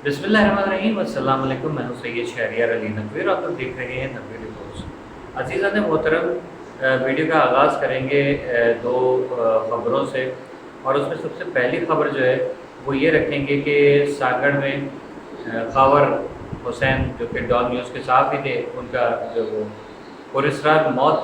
بسم اللہ الرحمن الرحیم، السلام علیکم۔ میں ہوں سید شہریار علی نقوی اور آپ دیکھ رہے ہیں نقوی رپورٹس۔ عزیزان محترم، ویڈیو کا آغاز کریں گے دو خبروں سے، اور اس میں سب سے پہلی خبر جو ہے وہ یہ رکھیں گے کہ سانگڑ میں خاور حسین جو کہ ڈان نیوز کے صحافی تھے، ان کا جو وہ پراسرار موت،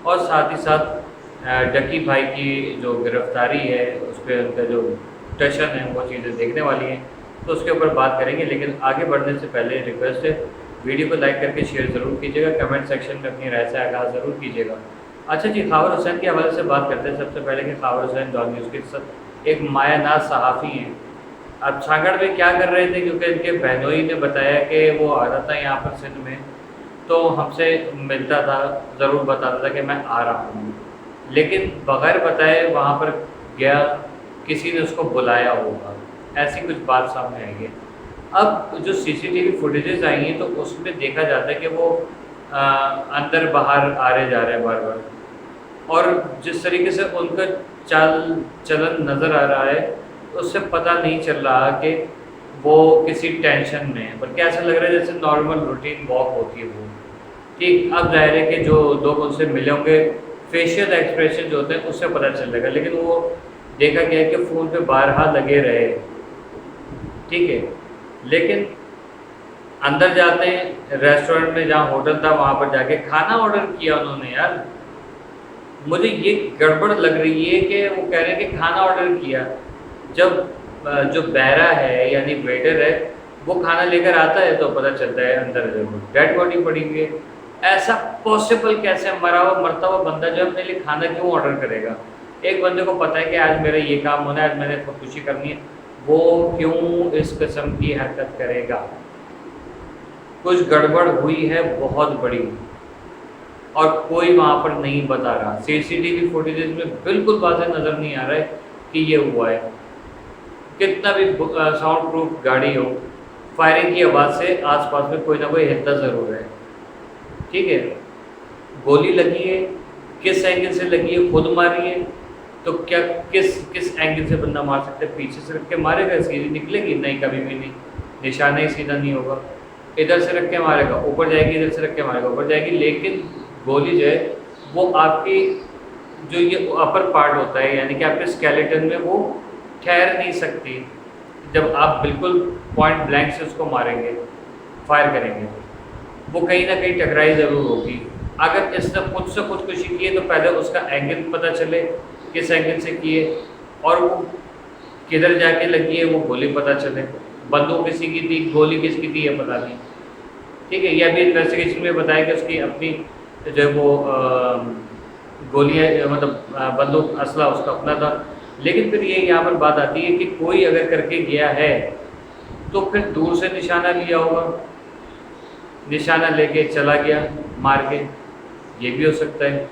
اور ساتھ ہی ساتھ ڈکی بھائی کی جو گرفتاری ہے اس پہ ان کا جو ٹشن ہے وہ چیزیں دیکھنے والی ہیں، تو اس کے اوپر بات کریں گے۔ لیکن آگے بڑھنے سے پہلے ریکویسٹ ہے، ویڈیو کو لائک کر کے شیئر ضرور کیجیے گا، کمنٹ سیکشن میں اپنی رائے سے آغاز ضرور کیجیے گا۔ اچھا جی، خاور حسین کے حوالے سے بات کرتے ہیں سب سے پہلے کہ خاور حسین ڈان نیوز کے ساتھ ایک مایہ ناز صحافی ہیں۔ اب سانگڑ میں کیا کر رہے تھے، کیونکہ ان کے بہنوئی نے بتایا کہ وہ آ رہا تھا یہاں پر سندھ میں، تو ہم سے ملتا تھا، ضرور بتاتا تھا کہ میں آ رہا ہوں، لیکن بغیر بتائے وہاں پر گیا، کسی نے اس کو بلایا ہوگا، ایسی کچھ بات سامنے آئی ہے۔ اب جو سی سی ٹی وی فوٹیجز آئی ہیں تو اس میں دیکھا جاتا ہے کہ وہ اندر باہر آ رہے جا رہے ہیں بار بار، اور جس طریقے سے ان کا چال چلن نظر آ رہا ہے اس سے پتہ نہیں چل رہا کہ وہ کسی ٹینشن میں ہے، بلکہ ایسا لگ رہا ہے جیسے نارمل روٹین واک ہوتی ہے وہ ٹھیک۔ اب ظاہر ہے کہ جو لوگ ان سے ملے ہوں گے، فیشیل ایکسپریشن جو ہوتے ہیں اس سے پتہ چل جائے گا، لیکن وہ دیکھا گیا ہے کہ فون پہ بارہا لگے رہے، ٹھیک ہے۔ لیکن اندر جاتے ہیں ریسٹورنٹ میں، جہاں ہوٹل تھا وہاں پر جا کے کھانا آرڈر کیا انہوں نے۔ یار مجھے یہ گڑبڑ لگ رہی ہے کہ وہ کہہ رہے ہیں کہ کھانا آرڈر کیا، جب جو بیرا ہے یعنی ویٹر ہے وہ کھانا لے کر آتا ہے تو پتہ چلتا ہے اندر ڈیڈ باڈی پڑی ہوئی ہے۔ ایسا پاسبل کیسے؟ مرا ہوا مرتا ہوا بندہ جو اپنے لیے کھانا کیوں آرڈر کرے گا؟ ایک بندے کو پتہ ہے کہ آج میرا یہ کام ہونا ہے، آج میں نے خودکشی کرنی ہے، وہ کیوں اس قسم کی حرکت کرے گا؟ کچھ گڑبڑ ہوئی ہے بہت بڑی، اور کوئی وہاں پر نہیں بتا رہا۔ سی سی ٹی وی فوٹیجز میں بالکل واضح نظر نہیں آ رہا ہے کہ یہ ہوا ہے۔ کتنا بھی ساؤنڈ پروف گاڑی ہو، فائرنگ کی آواز سے آس پاس میں کوئی نہ کوئی ہلتا ضرور ہے، ٹھیک ہے۔ گولی لگی ہے، کس اینگل سے لگی ہے؟ خود ماری ہے تو کیا کس اینگل سے بندہ مار سکتا ہے؟ پیچھے سے رکھ کے مارے گا، سیدھی نکلے گی؟ نہیں، کبھی بھی نہیں، نشانہ ہی سیدھا نہیں ہوگا۔ ادھر سے رکھ کے مارے گا اوپر جائے گی، ادھر سے رکھ کے مارے گا اوپر جائے گی، لیکن گولی جو ہے وہ آپ کی جو یہ اپر پارٹ ہوتا ہے یعنی کہ آپ کے اسکیلیٹن میں وہ ٹھہر نہیں سکتی۔ جب آپ بالکل پوائنٹ بلینک سے اس کو ماریں گے، فائر کریں گے، وہ کہیں نہ کہیں ٹکرائی ضرور ہوگی۔ اگر اس نے خود سے خودکشی کی ہے تو پہلے اس کا اینگل پتہ چلے، کس اینگل سے کی ہے اور وہ کدھر جا کے لگی ہے، وہ گولی پتہ چلے۔ بندوق کسی کی تھی، گولی کس کی تھی یہ پتہ نہیں، ٹھیک ہے۔ یہ ابھی انویسٹیگیشن میں بتایا کہ اس کی اپنی جو ہے وہ گولیاں مطلب بندوق اسلحہ اس کا اپنا تھا، لیکن پھر یہ یہاں پر بات آتی ہے کہ کوئی اگر کر کے گیا ہے تو پھر دور سے نشانہ لیا ہوگا، نشانہ لے کے چلا گیا مار کے، یہ بھی ہو سکتا ہے۔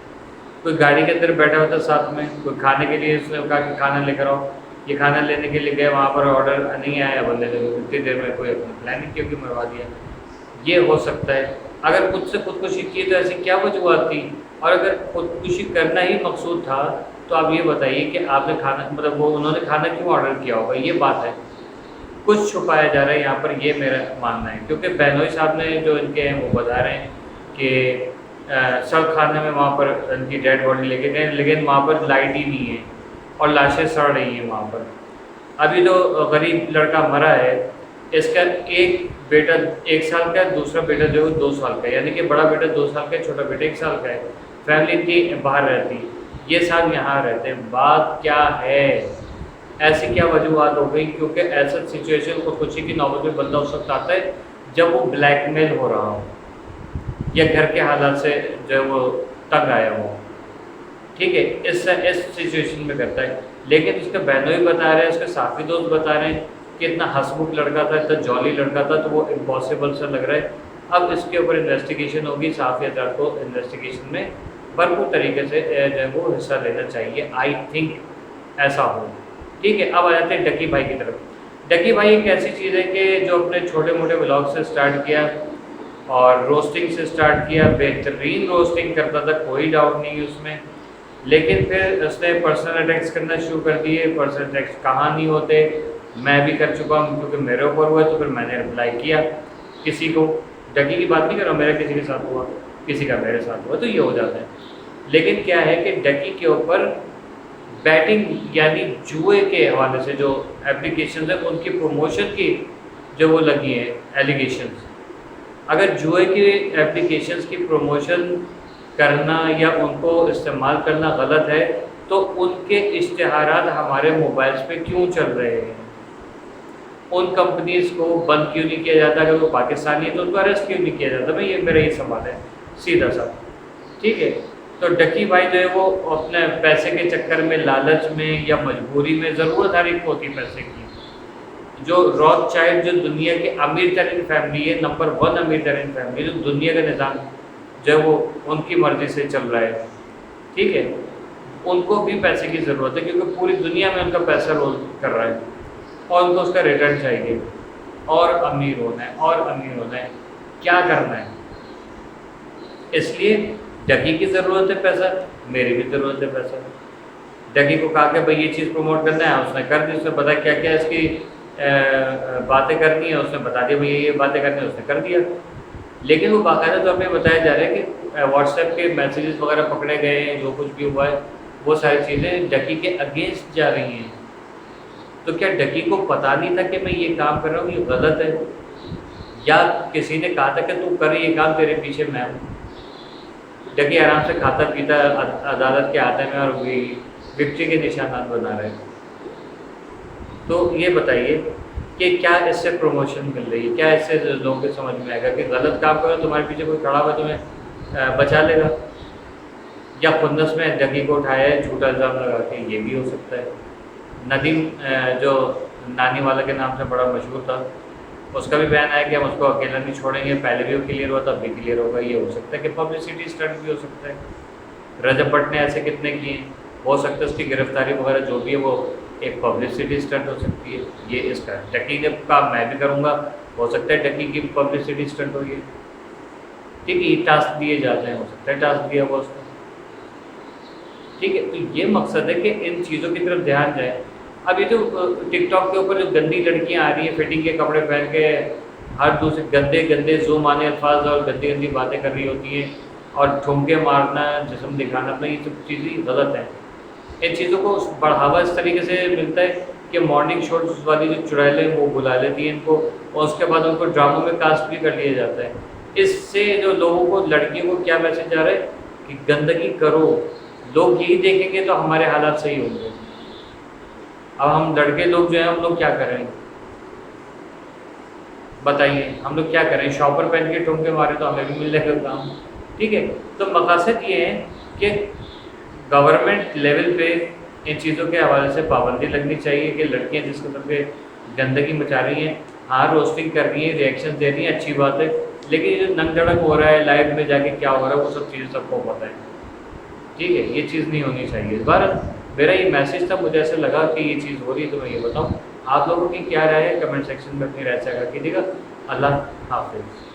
کوئی گاڑی کے اندر بیٹھا ہوتا ساتھ میں، کوئی کھانے کے لیے اس نے کہا کہ کھانا لے کر آؤ، یہ کھانا لینے کے لیے گئے، وہاں پر آرڈر نہیں آیا، بندے نے اتنی دیر میں کوئی اپنی پلاننگ کی ہوگی، مروا دیا، یہ ہو سکتا ہے۔ اگر خود سے خودکشی کی تو ایسی کیا وجوہات تھی؟ اور اگر خودکشی کرنا ہی مقصود تھا تو آپ یہ بتائیے کہ آپ نے کھانا مطلب وہ انہوں نے کھانا کیوں آرڈر کیا ہوگا؟ یہ بات ہے، کچھ چھپایا جا رہا ہے یہاں پر، یہ میرا ماننا ہے۔ کیونکہ بہنوئی صاحب نے جو ان کے ہیں وہ بتا رہے ہیں کہ سڑک خانے میں وہاں پر ان کی ڈیڈ باڈی لے کے گئے، لیکن وہاں پر لائٹ ہی نہیں ہے اور لاشیں سڑ رہی ہیں وہاں پر۔ ابھی جو غریب لڑکا مرا ہے اس کا ایک بیٹا 1 سال کا ہے، دوسرا بیٹا جو ہے 2 سال کا ہے، یعنی کہ بڑا بیٹا 2 سال کا ہے، چھوٹا بیٹا 1 سال کا ہے۔ فیملی اتنی باہر رہتی، یہ سب یہاں رہتے ہیں۔ بات کیا ہے؟ ایسی کیا وجوہات ہو گئی؟ کیونکہ ایسا سچویشن خودکشی کی نوبت میں بندہ اس وقت آتا ہے جب وہ بلیک میل ہو رہا ہو یا گھر کے حالات سے جو ہے وہ تنگ آیا ہو، ٹھیک ہے، اس سچویشن میں کرتا ہے۔ لیکن اس کے بہنوئی بتا رہے ہیں، اس کے صحافی دوست بتا رہے ہیں کہ اتنا ہسمکھ لڑکا تھا، اتنا جولی لڑکا تھا، تو وہ امپاسبل سا لگ رہا ہے۔ اب اس کے اوپر انویسٹیگیشن ہوگی، صحافی حضرات کو انویسٹیگیشن میں بھرپور طریقے سے جو ہے وہ حصہ لینا چاہیے، آئی تھنک ایسا ہو، ٹھیک ہے۔ اب آ جاتے ہیں ڈکی بھائی کی طرف۔ ڈکی بھائی ایک ایسی چیز ہے کہ جو اپنے چھوٹے موٹے ولاگ سے سٹارٹ کیا اور روسٹنگ سے سٹارٹ کیا، بہترین روسٹنگ کرتا تھا، کوئی ڈاؤٹ نہیں اس میں، لیکن پھر اس نے پرسنل اٹیکس کرنا شروع کر دیے۔ پرسنل اٹیکس کہاں نہیں ہوتے، میں بھی کر چکا ہوں کیونکہ میرے اوپر ہوا ہے تو پھر میں نے رپلائی کیا کسی کو. ڈکی کی بات نہیں کر رہا ہوں، میرا کسی کے ساتھ ہوا، کسی کا میرے ساتھ ہوا تو یہ ہو جاتا ہے. لیکن کیا ہے کہ ڈکی کے اوپر بیٹنگ یعنی جوئے کے حوالے سے جو اپلیکیشنز ہیں ان کی پروموشن کی جو وہ لگی ہیں ایلیگیشنز. اگر جوئے کی اپلیکیشنز کی پروموشن کرنا یا ان کو استعمال کرنا غلط ہے تو ان کے اشتہارات ہمارے موبائلز پہ کیوں چل رہے ہیں؟ ان کمپنیز کو بند کیوں نہیں کیا جاتا؟ اگر وہ پاکستانی ہے تو ان کو اریسٹ کیوں نہیں کیا جاتا؟ بھائی یہ میرا یہ سوال ہے سیدھا سا. ٹھیک ہے، تو ڈکی بھائی جو ہے وہ اپنے پیسے کے چکر میں، لالچ میں یا مجبوری میں، ضرورت ہر ایک کو ہوتی پیسے کی. جو روتھ چائلڈ جو دنیا کی امیر ترین فیملی ہے، نمبر 1 امیر ترین فیملی، جو دنیا کا نظام جو ہے وہ ان کی مرضی سے چل رہا ہے. ٹھیک ہے، ان کو بھی پیسے کی ضرورت ہے کیونکہ پوری دنیا میں ان کا پیسہ رول کر رہا ہے اور ان کو اس کا ریٹرن چاہیے اور امیر ہونا ہے اور امیر ہونا ہے. کیا کرنا ہے؟ اس لیے ڈکی کی ضرورت ہے پیسہ، میری بھی ضرورت ہے پیسہ. ڈکی کو کہا کہ بھائی یہ چیز پروموٹ کرنا ہے، اس نے کر دی، اس نے پتا کیا کیا اس کی باتیں کرنی ہیں، اس نے بتا دیا بھائی یہ باتیں کرنی ہیں، اس نے کر دیا. لیکن وہ باقاعدہ طور پہ بتایا جا رہا ہے کہ واٹس ایپ کے میسیجز وغیرہ پکڑے گئے ہیں، جو کچھ بھی ہوا ہے وہ ساری چیزیں ڈکی کے اگینسٹ جا رہی ہیں. تو کیا ڈکی کو پتہ نہیں تھا کہ میں یہ کام کر رہا ہوں یہ غلط ہے؟ یا کسی نے کہا تھا کہ تو کر یہ کام، تیرے پیچھے میں ہوں؟ ڈکی آرام سے کھاتا پیتا عدالت کے آتے میں اور وکٹری کے نشانات بنا رہے ہیں. تو یہ بتائیے کہ کیا اس سے پروموشن مل رہی ہے؟ کیا اس سے لوگوں کے سمجھ میں آئے گا کہ غلط کام کرو تمہارے پیچھے کوئی کھڑا ہوا تمہیں بچا لے گا؟ یا خندس میں ڈکی کو اٹھایا ہے جھوٹا الزام لگا کے، یہ بھی ہو سکتا ہے. ندیم جو نانی والا کے نام سے بڑا مشہور تھا، اس کا بھی بیان آیا کہ ہم اس کو اکیلا نہیں چھوڑیں گے. پہلے بھی وہ کلیئر ہوا تھا، اب بھی کلیئر ہوگا. یہ ہو سکتا ہے کہ پبلسٹی اسٹنٹ بھی ہو سکتا ہے. رجب بٹ نے ایسے کتنے کیے ہیں، ہو سکتا ہے اس کی گرفتاری وغیرہ جو بھی ہے وہ ایک پبلسٹی اسٹنٹ ہو سکتی ہے. یہ اس کا ڈکی نے کہا میں بھی کروں گا، ہو سکتا ہے ڈکی کی پبلسٹی اسٹنٹ ہو. یہ ٹھیک ہے، یہ ٹاسک دیے جاتے ہیں، ہو سکتا ہے ٹاسک دیا ہوا اس کو. ٹھیک ہے، تو یہ مقصد ہے کہ ان چیزوں کی طرف دھیان جائے. اب یہ جو ٹک ٹاک کے اوپر جو گندی لڑکیاں آ رہی ہیں فٹنگ کے کپڑے پہن کے، ہر دوسرے گندے گندے زوم آنے الفاظ اور گندی گندی باتیں کر رہی ہوتی ہیں اور ٹھمکے مارنا، جسم دکھانا اپنا، یہ سب چیزیں غلط ہیں. ان چیزوں کو بڑھاوا اس طریقے سے ملتا ہے کہ مارننگ شوز والی جو چڑیلیں وہ بلا لیتی ہیں ان کو، اور اس کے بعد ان کو ڈراموں میں کاسٹ بھی کر لیا جاتا ہے. اس سے جو لوگوں کو، لڑکیوں کو کیا میسج جا رہا ہے کہ گندگی کرو، لوگ یہی دیکھیں گے تو ہمارے حالات صحیح ہوں گے. اب ہم لڑکے لوگ جو ہیں ہم لوگ کیا کریں بتائیے؟ ہم لوگ کیا کریں؟ شاپر پہن کے ٹھمکے مارے تو ہمیں بھی مل جائے گا کام. ٹھیک ہے، تو مقاصد یہ ہے کہ گورنمنٹ لیول پہ ان چیزوں کے حوالے سے پابندی لگنی چاہیے کہ لڑکیاں جس قسم کے گندگی مچا رہی ہیں، ہاں روسٹنگ کر رہی ہیں، ریئیکشن دے رہی ہیں، اچھی بات ہے، لیکن یہ جو ننگ دھڑک ہو رہا ہے لائف میں جا کے کیا ہو رہا ہے وہ سب چیزیں سب کو پتہ ہے. ٹھیک ہے، یہ چیز نہیں ہونی چاہیے. اس بار میرا یہ میسج تھا، مجھے ایسا لگا کہ یہ چیز ہو رہی ہے تو میں یہ بتاؤں. آپ لوگوں کی کیا رائے ہے؟ کمنٹ سیکشن میں اپنی رائے سے آگاہ کیجیے گا. اللہ حافظ.